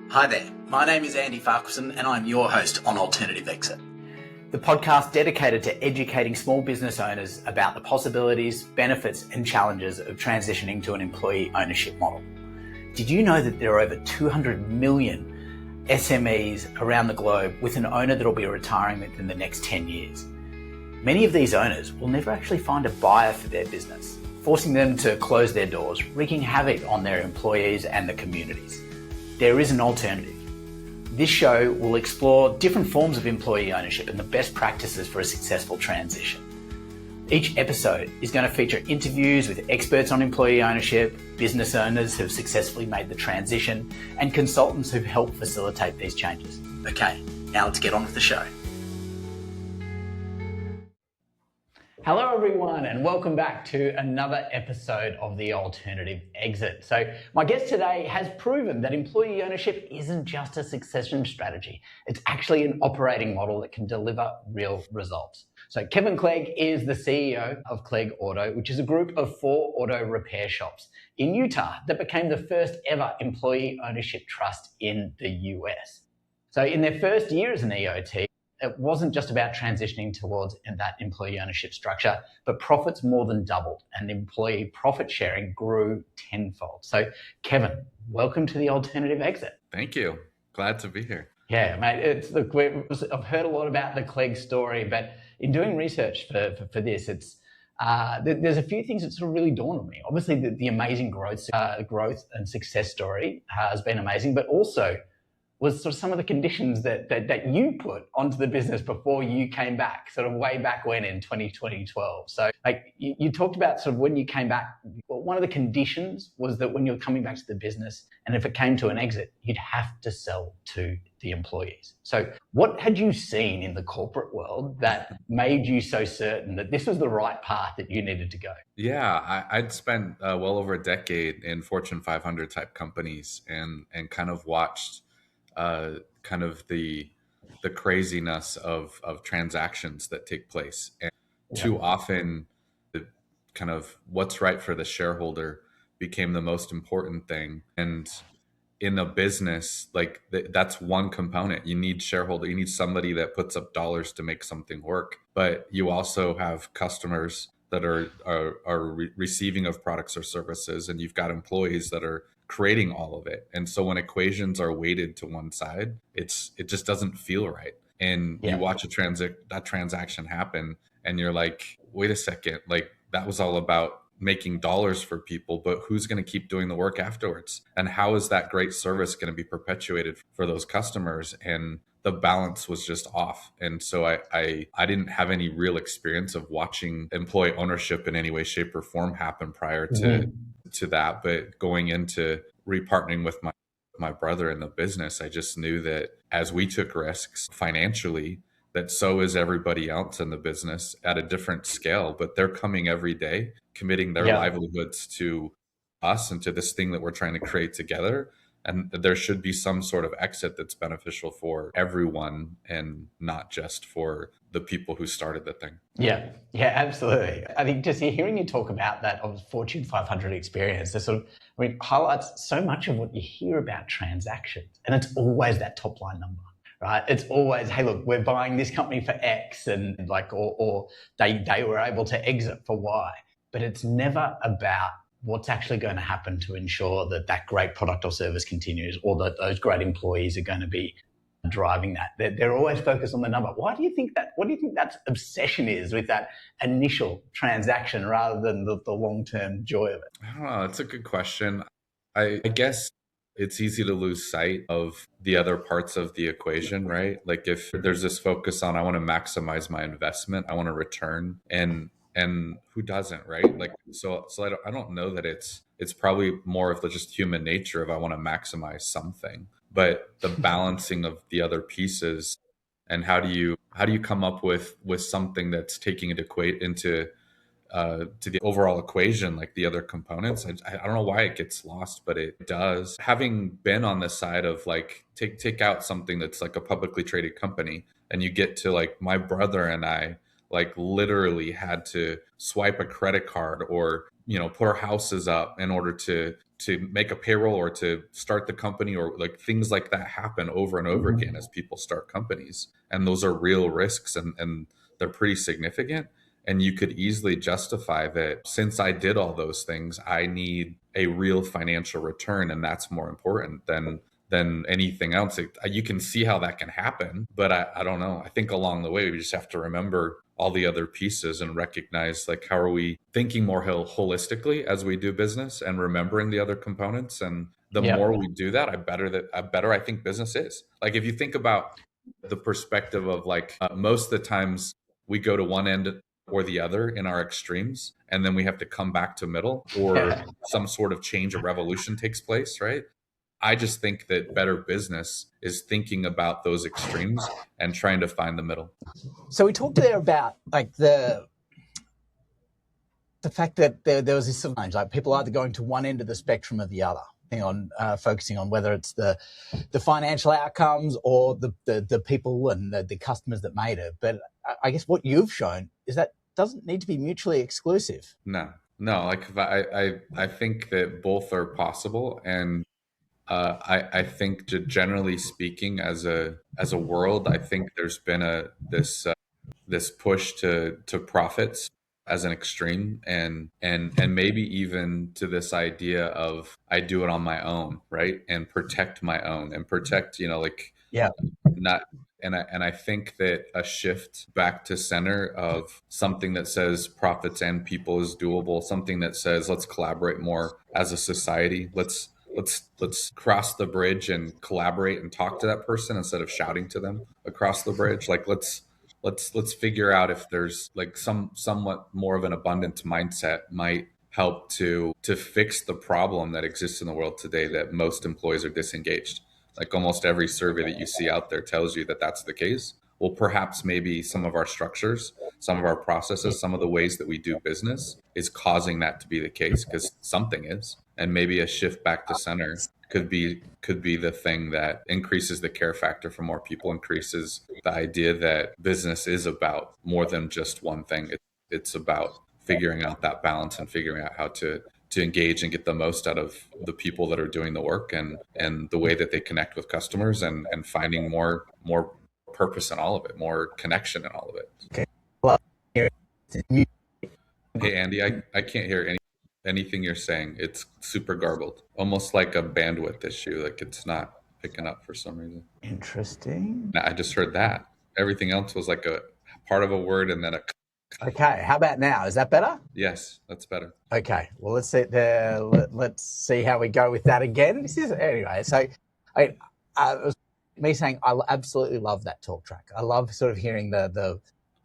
Hi there, my name is Andy Farquharson and I'm your host on Alternative Exit, the podcast dedicated to educating small business owners about the possibilities, benefits and challenges of transitioning to an employee ownership model. Did you know that there are over 200 million SMEs around the globe with an owner that will be retiring within the next 10 years? Many of these owners will never actually find a buyer for their business, forcing them to close their doors, wreaking havoc on their employees and the communities. There is an alternative. This show will explore different forms of employee ownership and the best practices for a successful transition. Each episode is going to feature interviews with experts on employee ownership, business owners who've successfully made the transition, and consultants who've helped facilitate these changes. Okay, now let's get on with the show. Hello everyone and welcome back to another episode of The Alternative Exit. So my guest today has proven that employee ownership isn't just a succession strategy. It's actually an operating model that can deliver real results. So Kevin Clegg is the CEO of Clegg Auto, which is a group of 4 auto repair shops in Utah that became the first ever employee ownership trust in the US. So in their first year as an EOT, it wasn't just about transitioning towards that employee ownership structure, but profits more than doubled and employee profit sharing grew tenfold. So Kevin, welcome to The Alternative Exit. Thank you. Glad to be here. Yeah, mate. I've heard a lot about the Clegg story, but in doing research for this, there's a few things that sort of really dawned on me. Obviously, the amazing growth and success story has been amazing, but also was sort of some of the conditions that you put onto the business before you came back, sort of way back when in 2012. So like you talked about sort of when you came back, one of the conditions was that when you're coming back to the business and if it came to an exit, you'd have to sell to the employees. So what had you seen in the corporate world that made you so certain that this was the right path that you needed to go? Yeah, I'd spent well over a decade in Fortune 500 type companies and kind of watched kind of the craziness of transactions that take place. And too often, the kind of what's right for the shareholder became the most important thing. And in a business, like that's one component. You need shareholder, you need somebody that puts up dollars to make something work. But you also have customers that are receiving of products or services, and you've got employees that are creating all of it. And so when equations are weighted to one side, it just doesn't feel right. And you watch that transaction happen and you're like, wait a second, like that was all about making dollars for people, but who's going to keep doing the work afterwards? And how is that great service going to be perpetuated for those customers? And the balance was just off. And so I didn't have any real experience of watching employee ownership in any way, shape, or form happen prior to that. But going into repartnering with my brother in the business, I just knew that as we took risks financially, that so is everybody else in the business at a different scale, but they're coming every day, committing their livelihoods to us and to this thing that we're trying to create together. And there should be some sort of exit that's beneficial for everyone and not just for the people who started the thing. Yeah, absolutely. I think just hearing you talk about that of Fortune 500 experience, highlights so much of what you hear about transactions. And it's always that top line number, right? It's always, hey, look, we're buying this company for X and or they were able to exit for Y. But it's never about what's actually going to happen to ensure that great product or service continues or that those great employees are going to be driving that. They're always focused on the number. What do you think that obsession is with that initial transaction rather than the long-term joy of it? I don't know. It's a good question. I guess it's easy to lose sight of the other parts of the equation, right? Like if there's this focus on, I want to maximize my investment, I want to return, and who doesn't, right? Like, so I don't know that it's probably more of the just human nature of I want to maximize something, but the balancing of the other pieces and how do you come up with something that's taking it into to the overall equation, like the other components. I don't know why it gets lost, but it does. Having been on the side of like, take out something that's like a publicly traded company and you get to like my brother and I like literally had to swipe a credit card or, put our houses up in order to make a payroll or to start the company, or like things like that happen over and over again as people start companies. And those are real risks, and they're pretty significant. And you could easily justify that since I did all those things, I need a real financial return. And that's more important than anything else. You can see how that can happen, but I don't know. I think along the way, we just have to remember all the other pieces and recognize, like, how are we thinking more holistically as we do business and remembering the other components. And the more we do that, better I think business is. Like, if you think about the perspective of like most of the times we go to one end or the other in our extremes, and then we have to come back to middle, or some sort of change or revolution takes place, right? I just think that better business is thinking about those extremes and trying to find the middle. So we talked there about like the fact that there was this sort of like people either going to one end of the spectrum or the other, focusing on whether it's the financial outcomes or the people and the customers that made it. But I guess what you've shown is that doesn't need to be mutually exclusive. No, like I think that both are possible. And I think, generally speaking, as a world, I think there's been this push to profits as an extreme, and maybe even to this idea of I do it on my own, right? And protect my own, and protect, not. And I think that a shift back to center of something that says profits and people is doable, something that says let's collaborate more as a society, let's cross the bridge and collaborate and talk to that person instead of shouting to them across the bridge. Like, let's figure out if there's like somewhat more of an abundance mindset might help to fix the problem that exists in the world today, that most employees are disengaged. Like, almost every survey that you see out there tells you that that's the case. Well, perhaps maybe some of our structures, some of our processes, some of the ways that we do business is causing that to be the case, because something is. And maybe a shift back to center could be the thing that increases the care factor for more people, increases the idea that business is about more than just one thing. It's about figuring out that balance and figuring out how to engage and get the most out of the people that are doing the work, and the way that they connect with customers, and finding more purpose in all of it, more connection in all of it. Okay. Well, hey, Andy, I can't hear anything you're saying. It's super garbled, almost like a bandwidth issue. Like, it's not picking up for some reason. Interesting. I just heard that. Everything else was like a part of a word and then a... Okay, how about now? Is that better? Yes, that's better. Okay, well, let's see how we go with that again. Anyway, so me saying I absolutely love that talk track. I love sort of hearing the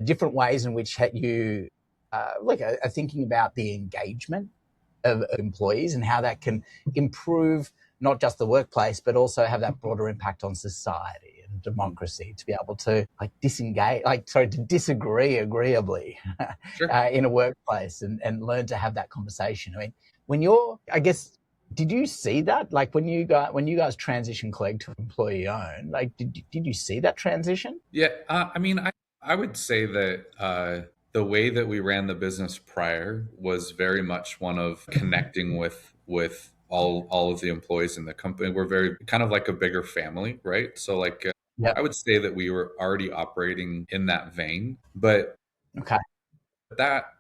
different ways in which you are thinking about the engagement of employees and how that can improve not just the workplace, but also have that broader impact on society and democracy, to be able to to disagree agreeably Sure. In a workplace and learn to have that conversation. I mean, did you see that? Like, when you guys transitioned Clegg to employee owned, like, did you see that transition? Yeah, I would say that the way that we ran the business prior was very much one of connecting with all of the employees in the company. We're very kind of like a bigger family, right? So like, I would say that we were already operating in that vein, but okay.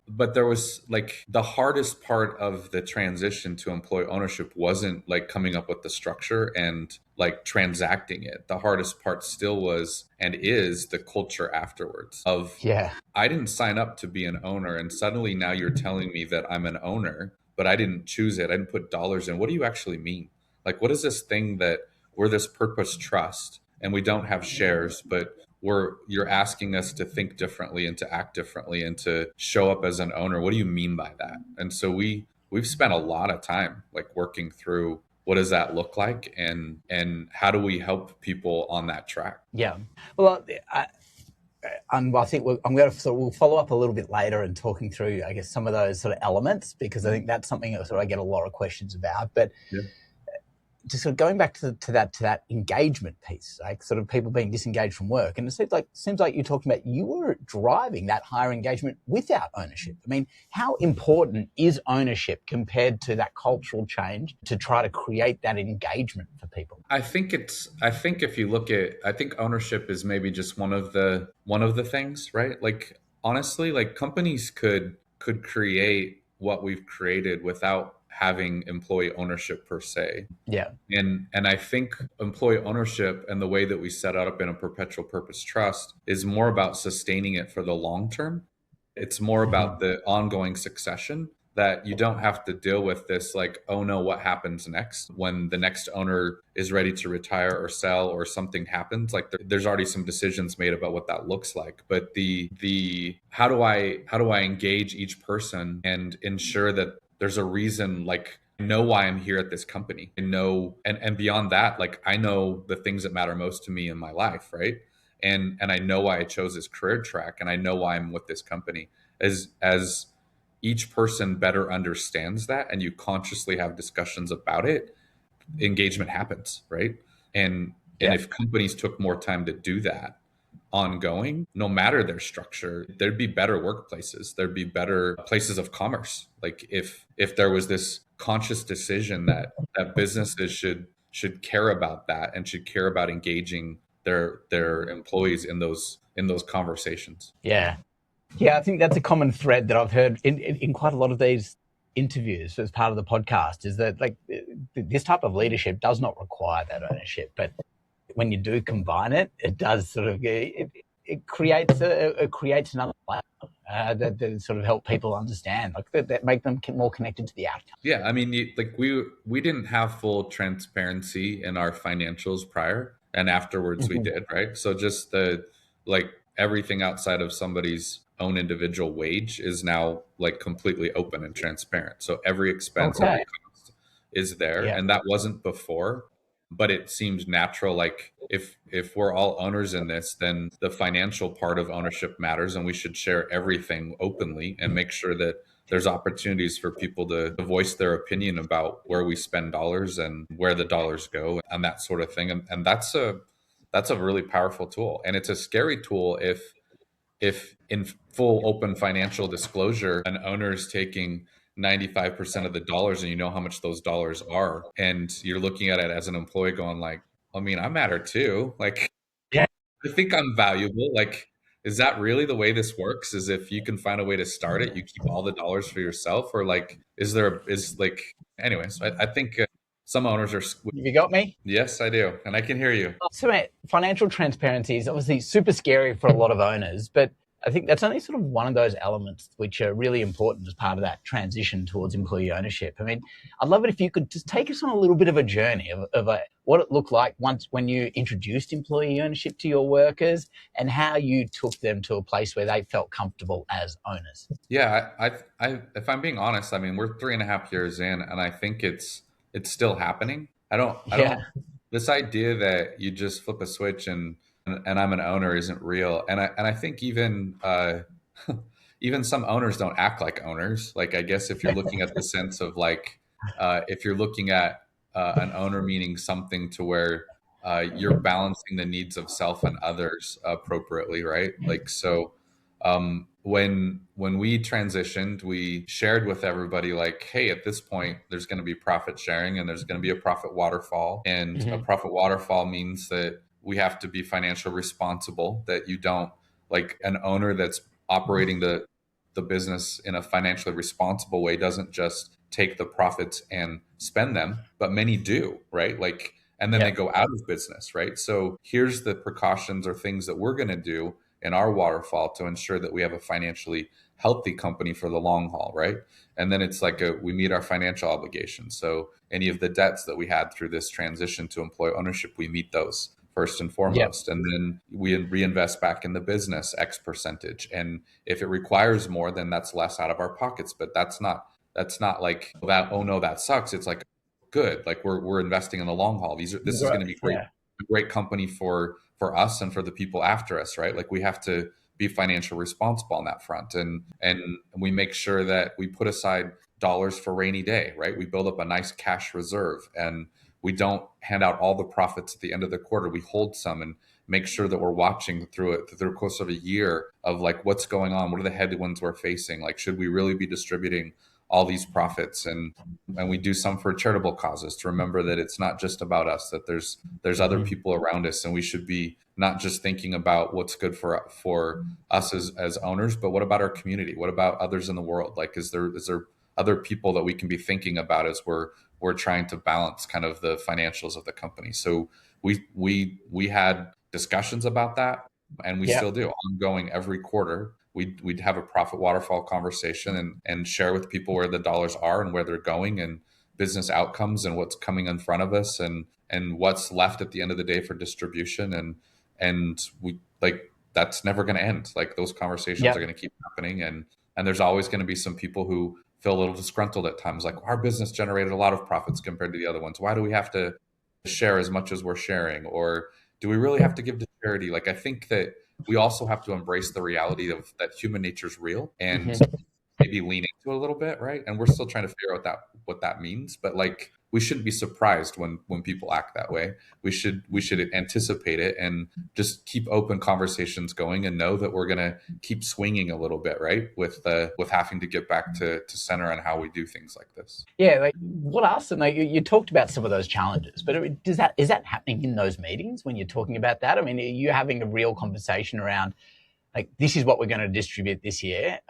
But there was like the hardest part of the transition to employee ownership wasn't like coming up with the structure and like transacting it. The hardest part still was and is the culture afterwards of, I didn't sign up to be an owner, and suddenly now you're telling me that I'm an owner, but I didn't choose it. I didn't put dollars in. What do you actually mean? Like, what is this thing that we're this purpose trust and we don't have shares, but you're asking us to think differently and to act differently and to show up as an owner? What do you mean by that? And so we've spent a lot of time like working through what does that look like, and how do we help people on that track? Yeah. Well, I think we'll follow up a little bit later and talking through, I guess, some of those sort of elements, because I think that's something that I get a lot of questions about. But just sort of going back to that engagement piece, like sort of people being disengaged from work, and it seems like you're talking about you were driving that higher engagement without ownership. I mean, how important is ownership compared to that cultural change to try to create that engagement for people? I think if you look at, I think ownership is maybe just one of the things, right? Like honestly, like companies could create what we've created without having employee ownership per se. Yeah, And I think employee ownership and the way that we set it up in a perpetual purpose trust is more about sustaining it for the long term. It's more about the ongoing succession, that you don't have to deal with this like, oh no, what happens next when the next owner is ready to retire or sell or something happens. Like there's already some decisions made about what that looks like. But the how do I engage each person and ensure that there's a reason, like I know why I'm here at this company. I know, and beyond that, like I know the things that matter most to me in my life, right? And I know why I chose this career track, and I know why I'm with this company. As each person better understands that, and you consciously have discussions about it, engagement happens, right? And yeah, if companies took more time to do that ongoing, no matter their structure, there'd be better workplaces, there'd be better places of commerce. Like if there was this conscious decision that businesses should care about that and should care about engaging their employees in those conversations. yeah. Yeah, I think that's a common thread that I've heard in quite a lot of these interviews as part of the podcast, is that like this type of leadership does not require that ownership, but when you do combine it, it does sort of it creates another layer that sort of help people understand, like that make them more connected to the outcome. Yeah, I mean, like we didn't have full transparency in our financials prior, and afterwards we did, right? So just the like everything outside of somebody's own individual wage is now like completely open and transparent. So every expense, Okay. every cost is there, Yeah. and that wasn't before. But it seemed natural. Like if we're all owners in this, then the financial part of ownership matters, and we should share everything openly and make sure that there's opportunities for people to voice their opinion about where we spend dollars and where the dollars go and that sort of thing. And that's a really powerful tool. And it's a scary tool if in full open financial disclosure, an owner is taking 95% of the dollars and you know how much those dollars are. And you're looking at it as an employee going like, I mean, I matter too. Like, Yeah. I think I'm valuable. Like, is that really the way this works? Is if you can find a way to start it, you keep all the dollars for yourself, or like, is like, anyways, I think some owners are, You got me? yes, I do. And I can hear you. So, mate, financial transparency is obviously super scary for a lot of owners, but I think that's only sort of one of those elements which are really important as part of that transition towards employee ownership. I mean, I'd love it if you could just take us on a little bit of a journey of what it looked like when you introduced employee ownership to your workers and how you took them to a place where they felt comfortable as owners. Yeah, if I'm being honest, I mean, we're 3.5 years in, and I think it's still happening. I Yeah. don't, this idea that you just flip a switch and I'm an owner isn't real. And I think even, even some owners don't act like owners. Like, I guess if you're looking at the sense of like, if you're looking at, an owner meaning something to where, you're balancing the needs of self and others appropriately, right? Like, so, when we transitioned, we shared with everybody like, hey, at this point there's going to be profit sharing and there's going to be a profit waterfall, and a profit waterfall means that we have to be financially responsible, that you don't, like an owner that's operating the business in a financially responsible way doesn't just take the profits and spend them, but many do, right? Like, and then Yeah. they go out of business, right? So here's the precautions or things that we're going to do in our waterfall to ensure that we have a financially healthy company for the long haul, right? And then it's like we meet our financial obligations. So any of the debts that we had through this transition to employee ownership, we meet those first and Yeah. foremost. And then we reinvest back in the business X percentage. And if it requires more, then that's less out of our pockets. But that's not like that, oh no, that sucks. It's like, good. Like we're investing in the long haul. This is going to be great, Yeah. a great company for us and for the people after us, right? Like we have to be financially responsible on that front, and we make sure that we put aside dollars for rainy day, right? We build up a nice cash reserve, and we don't hand out all the profits at the end of the quarter. We hold some and make sure that we're watching through the course of a year of like what's going on, what are the headwinds we're facing, like should we really be distributing all these profits, and we do some for charitable causes to remember that it's not just about us, that there's other people around us, and we should be not just thinking about what's good for us as owners, but what about our community, what about others in the world, like is there other people that we can be thinking about as we're trying to balance kind of the financials of the company. So we had discussions about that, and we still do ongoing every quarter. We'd have a profit waterfall conversation and share with people where the dollars are and where they're going, and business outcomes and what's coming in front of us, and what's left at the end of the day for distribution. And we like that's never going to end. Like those conversations are going to keep happening, and there's always going to be some people who feel a little disgruntled at times, like our business generated a lot of profits compared to the other ones. Why do we have to share as much as we're sharing? Or do we really have to give to charity? Like, I think that we also have to embrace the reality of that human nature is real, and maybe lean into it a little bit, right? And we're still trying to figure out what that means. But like, we shouldn't be surprised when people act that way. We should anticipate it and just keep open conversations going, and know that we're gonna keep swinging a little bit, right? With having to get back to center on how we do things like this. Yeah, like what are some? Like you talked about some of those challenges, but is that happening in those meetings when you're talking about that? I mean, are you having a real conversation around, like, this is what we're going to distribute this year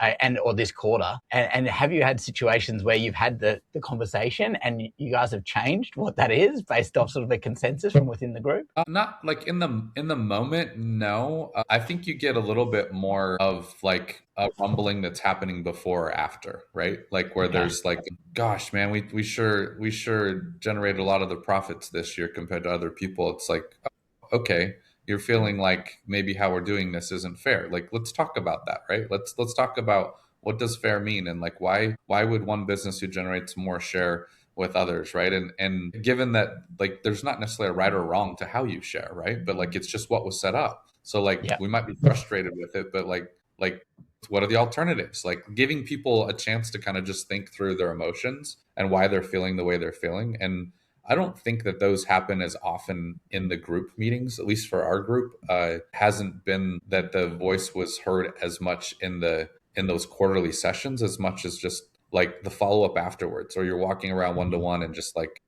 or this quarter? And have you had situations where you've had the conversation and you guys have changed what that is based off sort of a consensus from within the group? Not like in the moment, no. I think you get a little bit more of like a rumbling that's happening before or after, right? Like where there's like, gosh, man, we sure generated a lot of the profits this year compared to other people. It's like, okay, you're feeling like maybe how we're doing this isn't fair. Like, let's talk about that, right? Let's talk about what does fair mean, and like why would one business who generates more share with others, right? And given that like there's not necessarily a right or wrong to how you share, right? But like it's just what was set up. So like we might be frustrated with it, but like what are the alternatives? Like giving people a chance to kind of just think through their emotions and why they're feeling the way they're feeling. And I don't think that those happen as often in the group meetings, at least for our group. Hasn't been that the voice was heard as much in those quarterly sessions, as much as just like the follow-up afterwards, or you're walking around one-to-one and just like,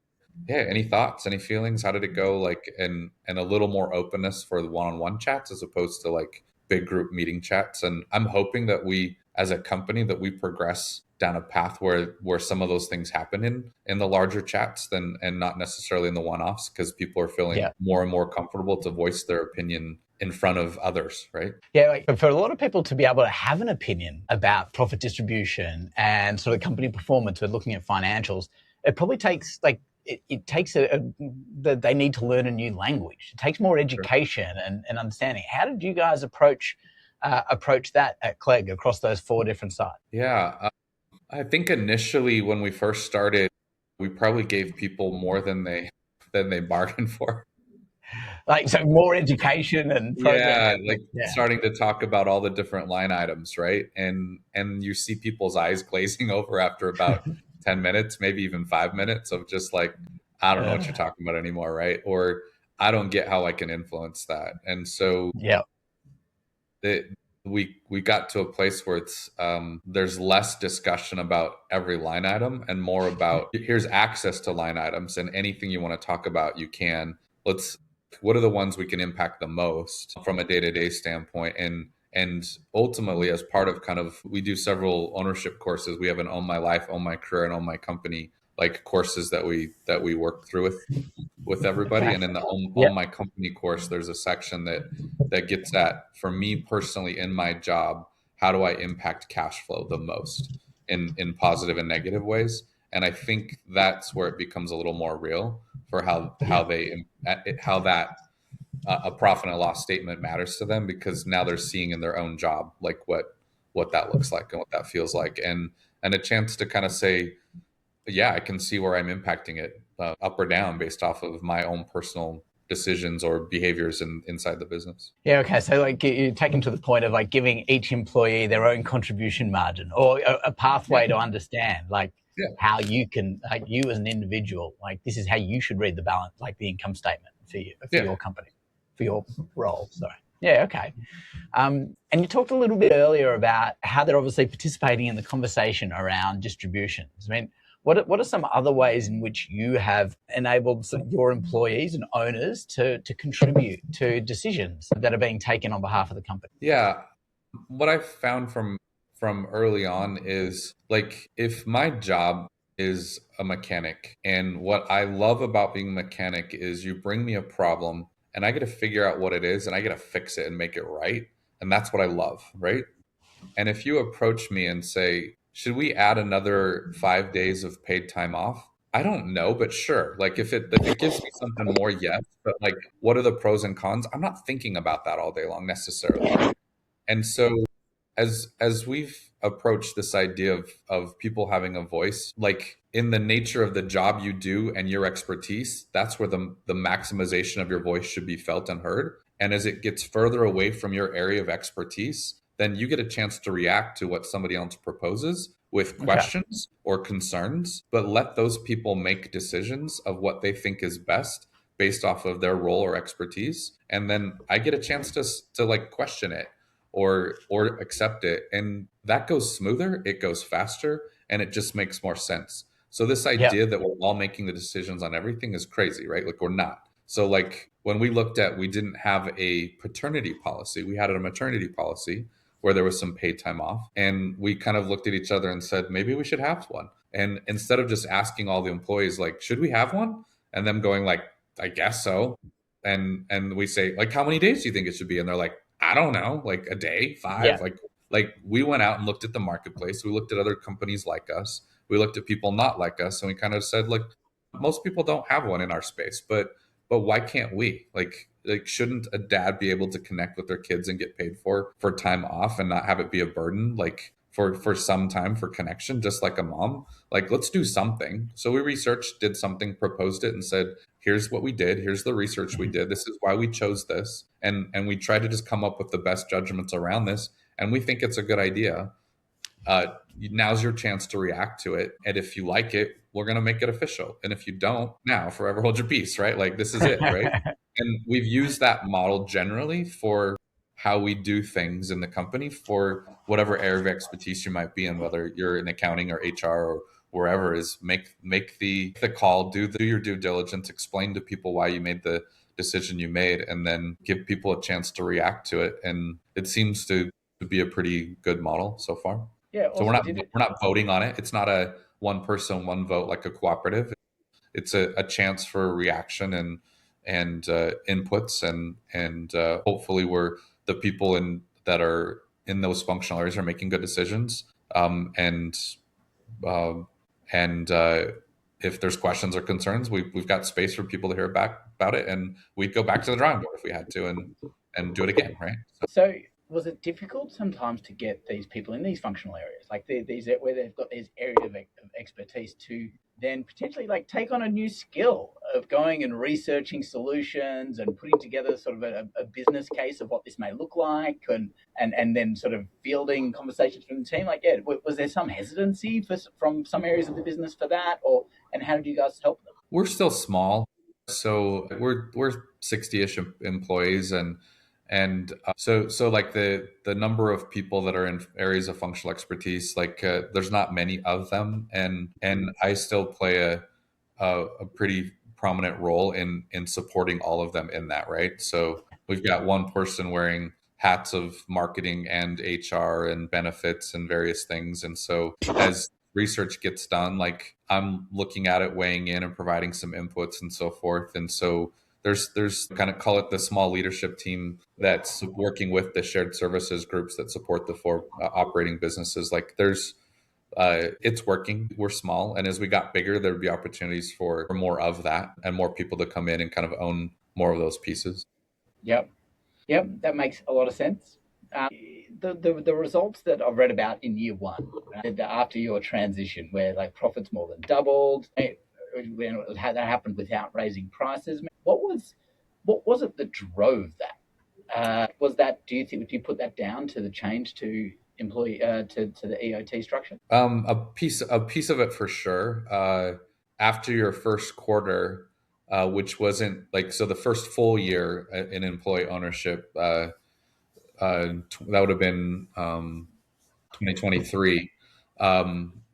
yeah, any thoughts, any feelings? How did it go? Like, and a little more openness for the one-on-one chats as opposed to like big group meeting chats. And I'm hoping that we, as a company, that we progress down a path where some of those things happen in the larger chats and not necessarily in the one-offs, because people are feeling more and more comfortable to voice their opinion in front of others, right? Yeah, like for a lot of people to be able to have an opinion about profit distribution and sort of company performance with looking at financials, it probably takes like it takes they need to learn a new language. It takes more education and understanding. How did you guys approach that at Clegg across those 4 different sites? Yeah, I think initially when we first started, we probably gave people more than they bargained for. Like, so more education and starting to talk about all the different line items, right? And you see people's eyes glazing over after about 10 minutes, maybe even 5 minutes of just like, I don't know what you're talking about anymore, right? Or I don't get how I can influence that. And so we got to a place where it's there's less discussion about every line item and more about here's access to line items, and anything you want to talk about, you can. What are the ones we can impact the most from a day-to-day standpoint? And ultimately, as part of kind of, we do several ownership courses. We have an Own My Life, Own My Career, and Own My Company like courses that we work through with everybody. And in the Own My Company course, there's a section that gets at, for me personally in my job, how do I impact cash flow the most in positive and negative ways? And I think that's where it becomes a little more real for how that a profit and loss statement matters to them, because now they're seeing in their own job like what that looks like and what that feels like, and a chance to kind of say, yeah, I can see where I'm impacting it up or down based off of my own personal decisions or behaviors inside the business. Yeah, okay. So like you're taking to the point of like giving each employee their own contribution margin or a pathway to understand. Like how you can, like you as an individual, like this is how you should read the balance, like the income statement for your company, for your role. Sorry. Yeah. Okay. And you talked a little bit earlier about how they're obviously participating in the conversation around distributions. I mean, what are some other ways in which you have enabled your employees and owners to contribute to decisions that are being taken on behalf of the company? Yeah. What I found from early on is like if my job is a mechanic, and what I love about being a mechanic is you bring me a problem and I get to figure out what it is and I get to fix it and make it right. And that's what I love, right? And if you approach me and say, should we add another 5 days of paid time off? I don't know, but sure. Like if it gives me something more, yes. But like, what are the pros and cons? I'm not thinking about that all day long necessarily, right? And so as we've approached this idea of people having a voice, like in the nature of the job you do and your expertise, that's where the maximization of your voice should be felt and heard. And as it gets further away from your area of expertise, then you get a chance to react to what somebody else proposes with questions or concerns, but let those people make decisions of what they think is best based off of their role or expertise. And then I get a chance to like question it or accept it, and that goes smoother, it goes faster, and it just makes more sense. So this idea that we're all making the decisions on everything is crazy, right? Like we're not. So like when we looked at, we didn't have a paternity policy, we had a maternity policy where there was some paid time off, and we kind of looked at each other and said maybe we should have one. And instead of just asking all the employees like should we have one, and them going like I guess so, and we say like how many days do you think it should be, and they're like I don't know, like a day, five, like we went out and looked at the marketplace. We looked at other companies like us. We looked at people not like us, and we kind of said, like, most people don't have one in our space, but why can't we? Like shouldn't a dad be able to connect with their kids and get paid for time off and not have it be a burden? Like for some time for connection, just like a mom. Like let's do something. So we researched, did something, proposed it, and said, here's what we did, here's the research we did, this is why we chose this, and we try to just come up with the best judgments around this, and we think it's a good idea. Now's your chance to react to it, and if you like it, we're going to make it official, and if you don't, now forever hold your peace, right? Like this is it, right? And we've used that model generally for how we do things in the company for whatever area of expertise you might be in, whether you're in accounting or HR or wherever, is make the call, do your due diligence, explain to people why you made the decision you made, and then give people a chance to react to it. And it seems to be a pretty good model so far. Yeah. So we're not voting on it. It's not a one person, one vote like a cooperative. It's a chance for reaction and inputs, and hopefully we're the people that are in those functional areas are making good decisions. And if there's questions or concerns, we've got space for people to hear back about it, and we'd go back to the drawing board if we had to and do it again, right? So was it difficult sometimes to get these people in these functional areas, like these where they've got these areas of expertise, to then potentially like take on a new skill of going and researching solutions and putting together sort of a business case of what this may look like, and then sort of fielding conversations from the team? Like, yeah, was there some hesitancy from some areas of the business for that, and how did you guys help them? We're still small, so we're 60-ish employees, so like the number of people that are in areas of functional expertise, like there's not many of them, and I still play a pretty prominent role in supporting all of them in that, right? So we've got one person wearing hats of marketing and HR and benefits and various things, and so as research gets done, like I'm looking at it, weighing in and providing some inputs and so forth. And so there's kind of, call it the small leadership team that's working with the shared services groups that support the four operating businesses. Like there's it's working. We're small, and as we got bigger, there'd be opportunities for more of that and more people to come in and kind of own more of those pieces. Yep, that makes a lot of sense. The results that I've read about in year one, right, after your transition, where like profits more than doubled, when that happened without raising prices. What was it that drove that? Was that, do you put that down to the change to employee to the EOT structure? A piece of it for sure. After your first quarter, which wasn't like so, the first full year in employee ownership, that would have been 2023,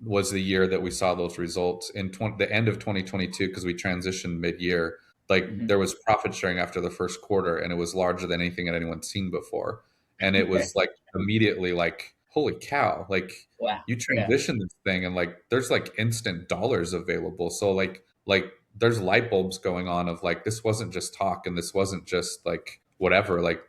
was the year that we saw those results. In the end of 2022, because we transitioned mid-year, like there was profit sharing after the first quarter, and it was larger than anything that anyone's seen before. And it was like immediately like, holy cow, like Wow. you transition this thing and like there's like instant dollars available. So like there's light bulbs going on of like this wasn't just talk and this wasn't just like whatever, like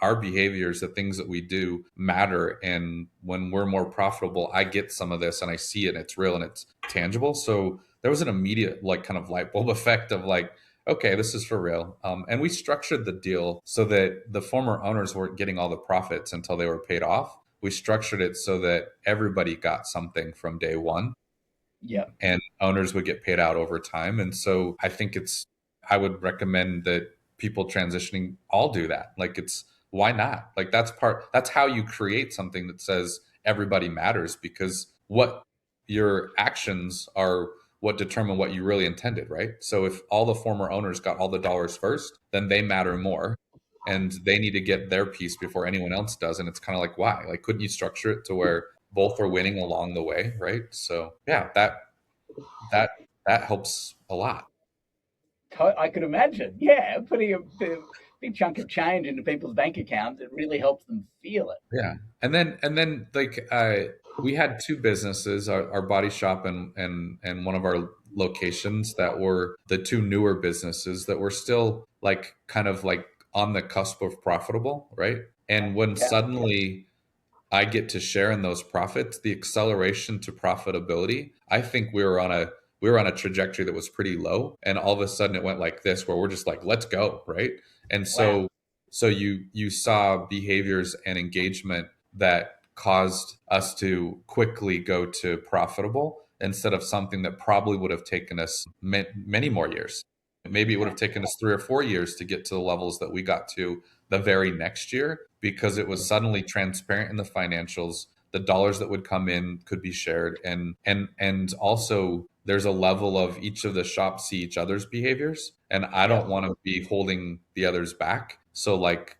our behaviors, the things that we do matter. And when we're more profitable, I get some of this and I see it and it's real and it's tangible. So there was an immediate like kind of light bulb effect of like, okay, this is for real. And we structured the deal so that the former owners weren't getting all the profits until they were paid off. We structured it so that everybody got something from day one. Yeah. And owners would get paid out over time. And so I would recommend that people transitioning all do that. Like why not? Like that's how you create something that says everybody matters, because what your actions are what determine what you really intended, right? So if all the former owners got all the dollars first, then they matter more and they need to get their piece before anyone else does. And it's kind of like, why? Like, couldn't you structure it to where both are winning along the way, right? So yeah, that that helps a lot. I could imagine. Yeah, putting a big chunk of change into people's bank accounts, it really helps them feel it. Yeah. And then like we had two businesses, our body shop and one of our locations that were the two newer businesses that were still like kind of like on the cusp of profitable, right? And when Yeah. suddenly I get to share in those profits, the acceleration to profitability, I think we were on a trajectory that was pretty low, and all of a sudden it went like this where we're just like, let's go, right? And Wow. so you saw behaviors and engagement that caused us to quickly go to profitable instead of something that probably would have taken us many more years. Maybe it would have taken us 3 or 4 years to get to the levels that we got to the very next year, because it was suddenly transparent in the financials. The dollars that would come in could be shared, and also there's a level of each of the shops see each other's behaviors, and I Yeah. don't want to be holding the others back. So like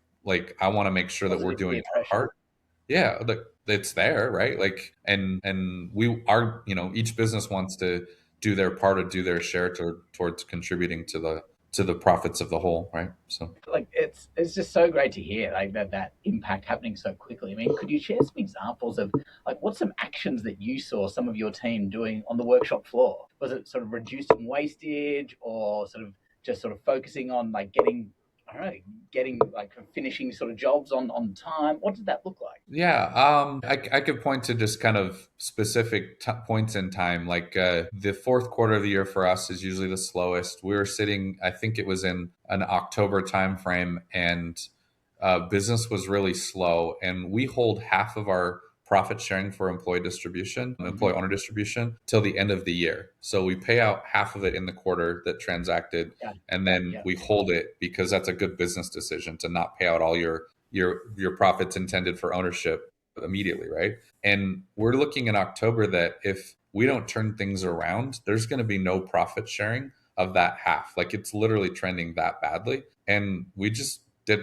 I want to make sure that we're Positive doing peer our pressure. part. Yeah, it's there, right? Like, and we are, each business wants to do their part or do their share towards contributing to the profits of the whole, right? So Like it's just so great to hear like that impact happening so quickly. I mean, could you share some examples of like what's some actions that you saw some of your team doing on the workshop floor? Was it sort of reducing wastage or sort of just sort of focusing on like getting I don't know, getting like finishing sort of jobs on time? What did that look like? yeah, I could point to just kind of specific points in time. Like the fourth quarter of the year for us is usually the slowest. We were sitting, I think it was in an October timeframe, and business was really slow. And we hold half of our profit sharing for employee owner distribution, till the end of the year. So we pay out half of it in the quarter that transacted, Yeah. and then Yeah. we hold it because that's a good business decision to not pay out all your profits intended for ownership immediately, right? And we're looking in October that if we don't turn things around, there's going to be no profit sharing of that half. Like it's literally trending that badly. And we just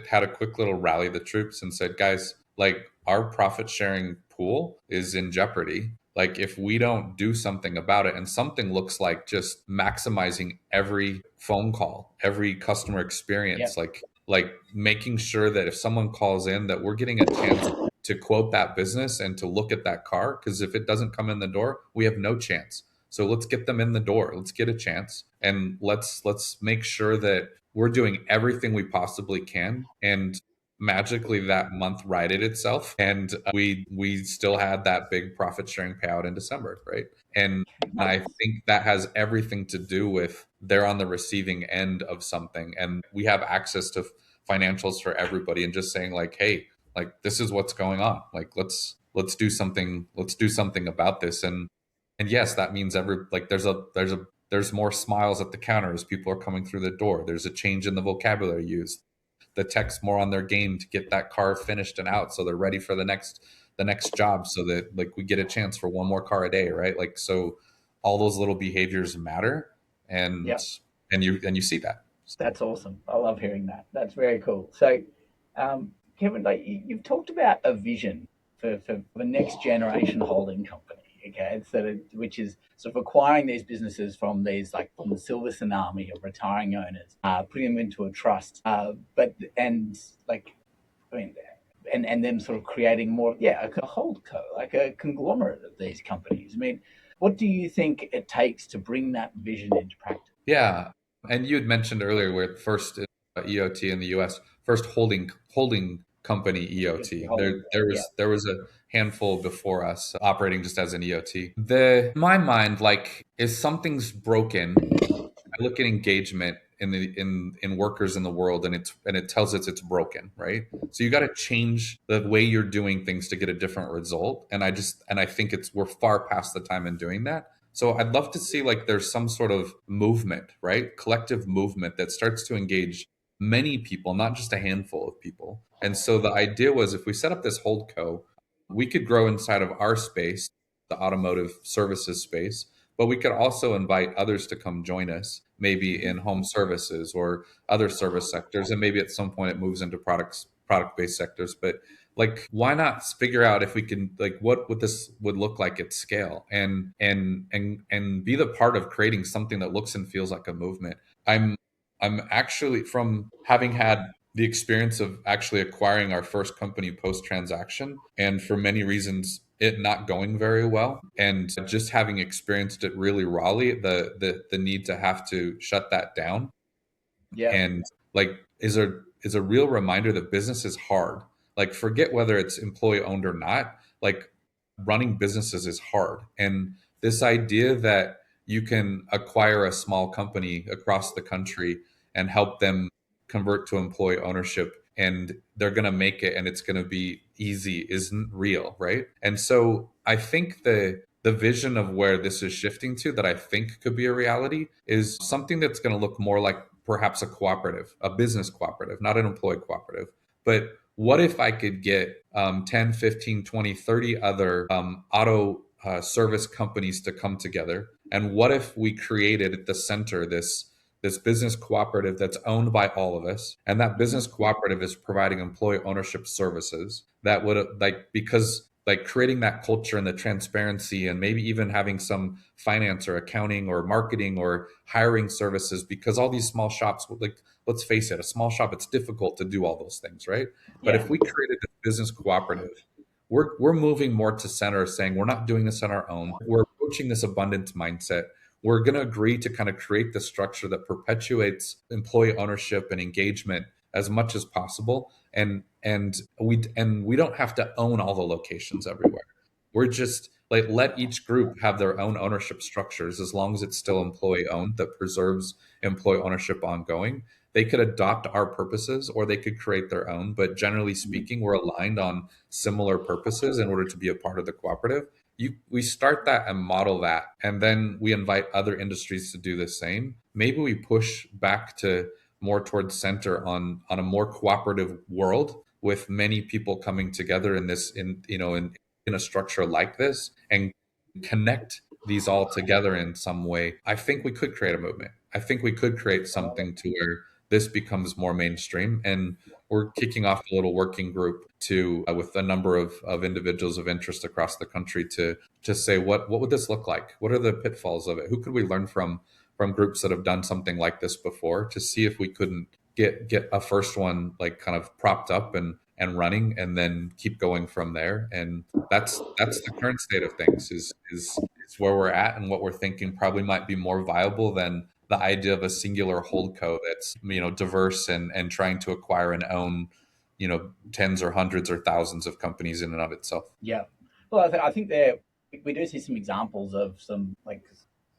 had a quick little rally the troops and said, guys, like our profit sharing pool is in jeopardy. Like if we don't do something about it, and something looks like just maximizing every phone call, every customer Yeah. experience, like making sure that if someone calls in that we're getting a chance to quote that business and to look at that car, because if it doesn't come in the door, we have no chance. So let's get them in the door, let's get a chance, and let's make sure that we're doing everything we possibly can. And magically that month righted itself, and we still had that big profit sharing payout in December, right? And I think that has everything to do with they're on the receiving end of something, and we have access to financials for everybody, and just saying like, hey, like this is what's going on. Like let's do something. Let's do something about this. And yes, that means there's more smiles at the counter as people are coming through the door. There's a change in the vocabulary used. The tech's more on their game to get that car finished and out, so they're ready for the the next job so that like we get a chance for one more car a day, right? Like, so all those little behaviors matter, and Yeah, you see that. that's awesome. I love hearing that. That's very cool. So, Kevin, like you've talked about a vision for the next generation holding company. Okay, which is sort of acquiring these businesses from these like from the silver tsunami of retiring owners, putting them into a trust, but and like I mean, and them sort of creating more, yeah, a holdco, like a conglomerate of these companies. I mean, what do you think it takes to bring that vision into practice? Yeah, and you had mentioned earlier where first EOT in the U.S., first holding company EOT. Yeah, There was a handful before us operating just as an EOT. The in my mind, like, if something's broken, I look at engagement in workers in the world, and it tells us it's broken, right? So you got to change the way you're doing things to get a different result. And I think we're far past the time in doing that. So I'd love to see like there's some sort of movement, right? Collective movement that starts to engage many people, not just a handful of people. And so the idea was, if we set up this holdco, we could grow inside of our space, the automotive services space, but we could also invite others to come join us, maybe in home services or other service sectors, and maybe at some point it moves into product based sectors. But like, why not figure out if we can, like, what this would look like at scale, and be the part of creating something that looks and feels like a movement. I'm actually, from having had the experience of actually acquiring our first company post transaction, and for many reasons it not going very well, and just having experienced it really rawly, the need to have to shut that down, yeah, and like, is a real reminder that business is hard. Like, forget whether it's employee owned or not, like, running businesses is hard. And this idea that you can acquire a small company across the country and help them convert to employee ownership, and they're going to make it and it's going to be easy, isn't real, right? And so I think the vision of where this is shifting to, that I think could be a reality, is something that's going to look more like perhaps a cooperative, a business cooperative, not an employee cooperative. But what if I could get 10, 15, 20, 30 other auto service companies to come together? And what if we created at the center this business cooperative that's owned by all of us, and that business cooperative is providing employee ownership services that would, like, because like creating that culture and the transparency, and maybe even having some finance or accounting or marketing or hiring services, because all these small shops, like, let's face it, a small shop, it's difficult to do all those things, right? But yeah, if we created a business cooperative, we're moving more to center, saying we're not doing this on our own, we're approaching this abundance mindset. We're going to agree to kind of create the structure that perpetuates employee ownership and engagement as much as possible, and we don't have to own all the locations everywhere. We're just like, let each group have their own ownership structures, as long as it's still employee owned, that preserves employee ownership ongoing. They could adopt our purposes or they could create their own, but generally speaking, we're aligned on similar purposes in order to be a part of the cooperative. We start that and model that, and then we invite other industries to do the same. Maybe we push back to more towards center on a more cooperative world, with many people coming together in this, in a structure like this, and connect these all together in some way. I think we could create a movement. I think we could create something to where this becomes more mainstream. And we're kicking off a little working group to with a number of individuals of interest across the country to say, what would this look like? What are the pitfalls of it? Who could we learn from groups that have done something like this before, to see if we couldn't get a first one, like, kind of propped up and running, and then keep going from there. And that's the current state of things, is where we're at, and what we're thinking probably might be more viable than the idea of a singular holdco that's, diverse, and trying to acquire and own, tens or hundreds or thousands of companies in and of itself. yeah. Well, I think there we do see some examples of some like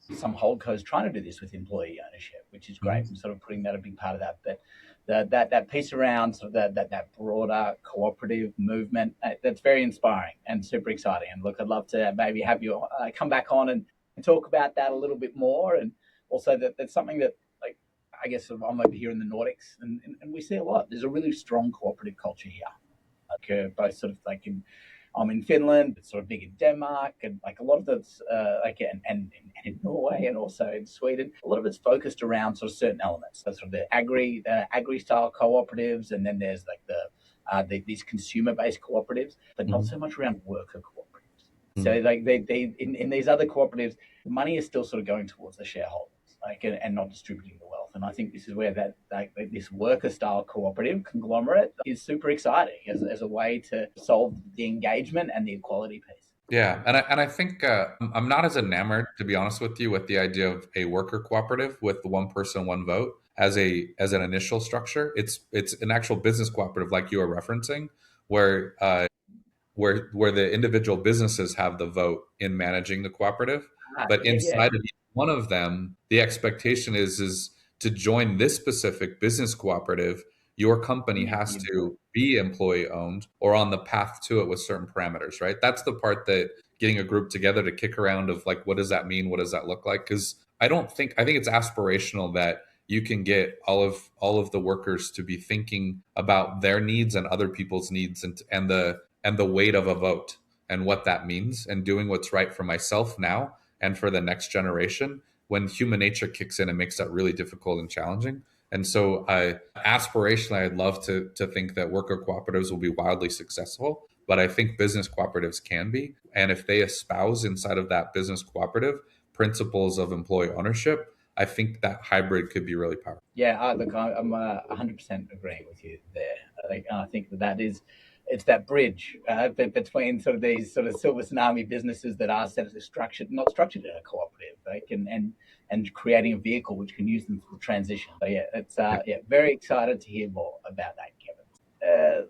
some holdcos trying to do this with employee ownership, which is great. Mhm. I'm sort of putting that a big part of that, but that piece around sort of that broader cooperative movement, that's very inspiring and super exciting. And look, I'd love to maybe have you come back on and talk about that a little bit more, and also that's something that, like, I guess I'm over here in the Nordics, and we see a lot. There's a really strong cooperative culture here, like both sort of like in I'm in Finland, it's sort of big in Denmark, and like a lot of those, and in Norway and also in Sweden, a lot of it's focused around sort of certain elements. So sort of the agri style cooperatives, and then there's like these consumer based cooperatives, but not so much around worker cooperatives. So like they in these other cooperatives, the money is still sort of going towards the shareholders, like and not distributing the wealth. And I think this is where this worker style cooperative conglomerate is super exciting as a way to solve the engagement and the equality piece. Yeah, and I think I'm not as enamored, to be honest with you, with the idea of a worker cooperative with the one person, one vote as an initial structure. It's an actual business cooperative, like you are referencing, where where the individual businesses have the vote in managing the cooperative, but inside of each one of them, the expectation is to join this specific business cooperative, your company has to be employee owned or on the path to it with certain parameters, right? That's the part that getting a group together to kick around of like, what does that mean? What does that look like? Because I think it's aspirational that you can get all of the workers to be thinking about their needs and other people's needs and the weight of a vote and what that means and doing what's right for myself now and for the next generation. When human nature kicks in, it makes that really difficult and challenging. And so aspirationally, I'd love to think that worker cooperatives will be wildly successful, but I think business cooperatives can be. And if they espouse inside of that business cooperative principles of employee ownership, I think that hybrid could be really powerful. Yeah, look, I'm 100% agreeing with you there. I think that is, it's that bridge between sort of these sort of Silver Tsunami businesses that are not structured in a cooperative, like, and creating a vehicle which can use them for transition. So yeah, it's very excited to hear more about that, Kevin.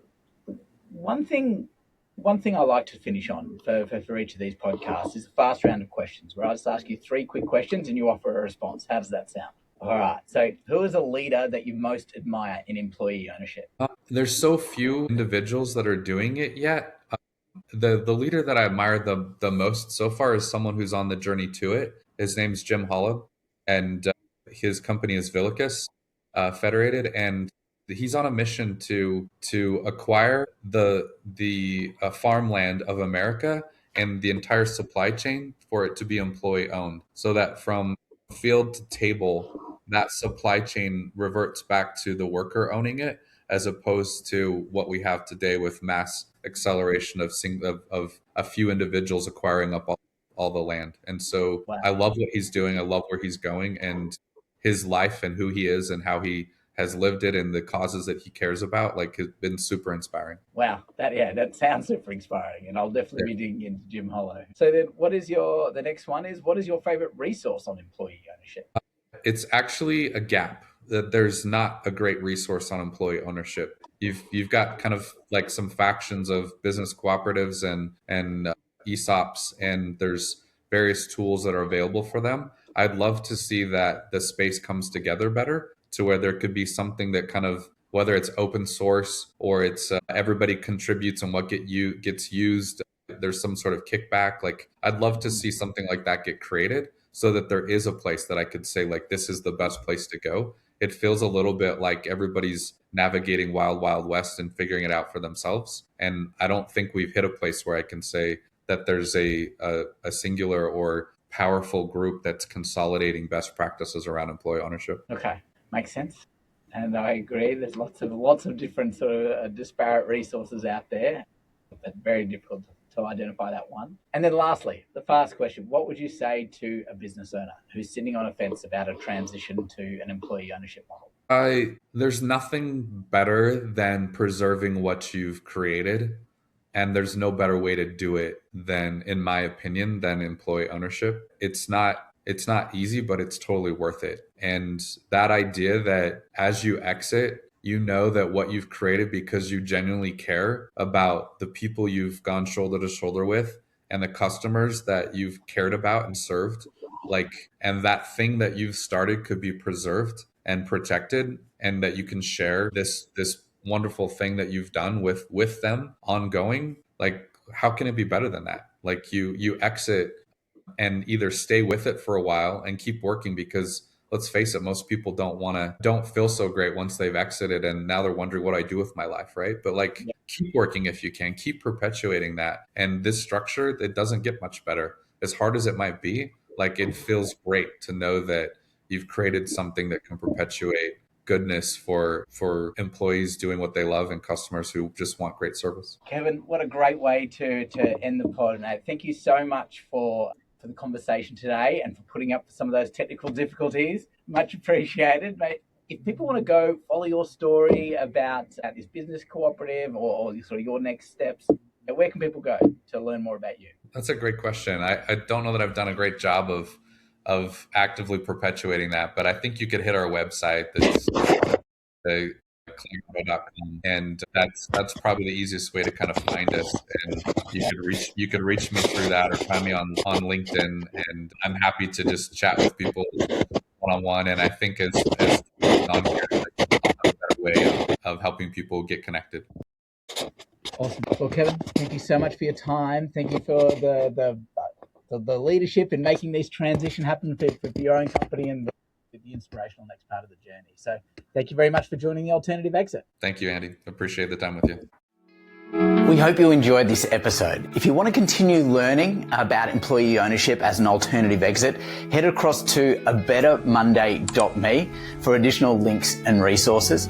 One thing I like to finish on for each of these podcasts is a fast round of questions where I just ask you 3 quick questions and you offer a response. How does that sound? All right. So, who is a leader that you most admire in employee ownership? There's so few individuals that are doing it yet. The leader that I admire the most so far is someone who's on the journey to it. His name's Jim Holland, and his company is Villicus Federated, and he's on a mission to acquire the farmland of America and the entire supply chain for it to be employee owned, so that from field to table, that supply chain reverts back to the worker owning it, as opposed to what we have today with mass acceleration of a few individuals acquiring up all the land. And so Wow. I love what he's doing. I love where he's going and his life and who he is and how he has lived it and the causes that he cares about, like, has been super inspiring. Wow, that sounds super inspiring, and I'll definitely be digging into Jim Hollow. So then, the next one is, what is your favorite resource on employee ownership? It's actually a gap. That there's not a great resource on employee ownership. You've got kind of like some factions of business cooperatives and ESOPs, and there's various tools that are available for them. I'd love to see that the space comes together better to where there could be something that kind of, whether it's open source or it's everybody contributes and gets used, there's some sort of kickback. Like, I'd love to see something like that get created so that there is a place that I could say, like, this is the best place to go. It feels a little bit like everybody's navigating wild west and figuring it out for themselves, and I don't think we've hit a place where I can say that there's a singular or powerful group that's consolidating best practices around employee ownership. Okay, makes sense. And I agree. There's lots of different sort of disparate resources out there. It's very difficult to identify that one. And then lastly, the fast question: what would you say to a business owner who's sitting on a fence about a transition to an employee ownership model? There's nothing better than preserving what you've created. And there's no better way to do it than, in my opinion, than employee ownership. It's not easy, but it's totally worth it. And that idea that as you exit, you know that what you've created, because you genuinely care about the people you've gone shoulder to shoulder with and the customers that you've cared about and served, like, and that thing that you've started could be preserved and protected, and that you can share this wonderful thing that you've done with them ongoing. Like, how can it be better than that? Like, you exit and either stay with it for a while and keep working, because let's face it, most people don't feel so great once they've exited and now they're wondering what I do with my life, right? But like, keep working if you can, keep perpetuating that. And this structure, it doesn't get much better. As hard as it might be, like, it feels great to know that you've created something that can perpetuate goodness for employees doing what they love and customers who just want great service. Kevin, what a great way to end the pod, mate. Thank you so much for the conversation today and for putting up with some of those technical difficulties. Much appreciated, mate. If people want to go follow your story about this business cooperative or sort of your next steps, where can people go to learn more about you? That's a great question. I don't know that I've done a great job of actively perpetuating that, but I think you could hit our website. That's CleggAuto.com, and that's probably the easiest way to kind of find us. And you could reach me through that, or find me on LinkedIn, and I'm happy to just chat with people one-on-one. And I think as on here, a better way of helping people get connected. Awesome. Well, Kevin, thank you so much for your time. Thank you for the leadership in making this transition happen for your own company and the inspirational next part of the journey. So thank you very much for joining the Alternative Exit. Thank you, Andy. Appreciate the time with you. We hope you enjoyed this episode. If you want to continue learning about employee ownership as an alternative exit, head across to abettermonday.me for additional links and resources.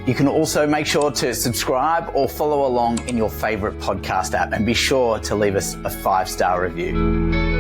You can also make sure to subscribe or follow along in your favorite podcast app, and be sure to leave us a 5-star review.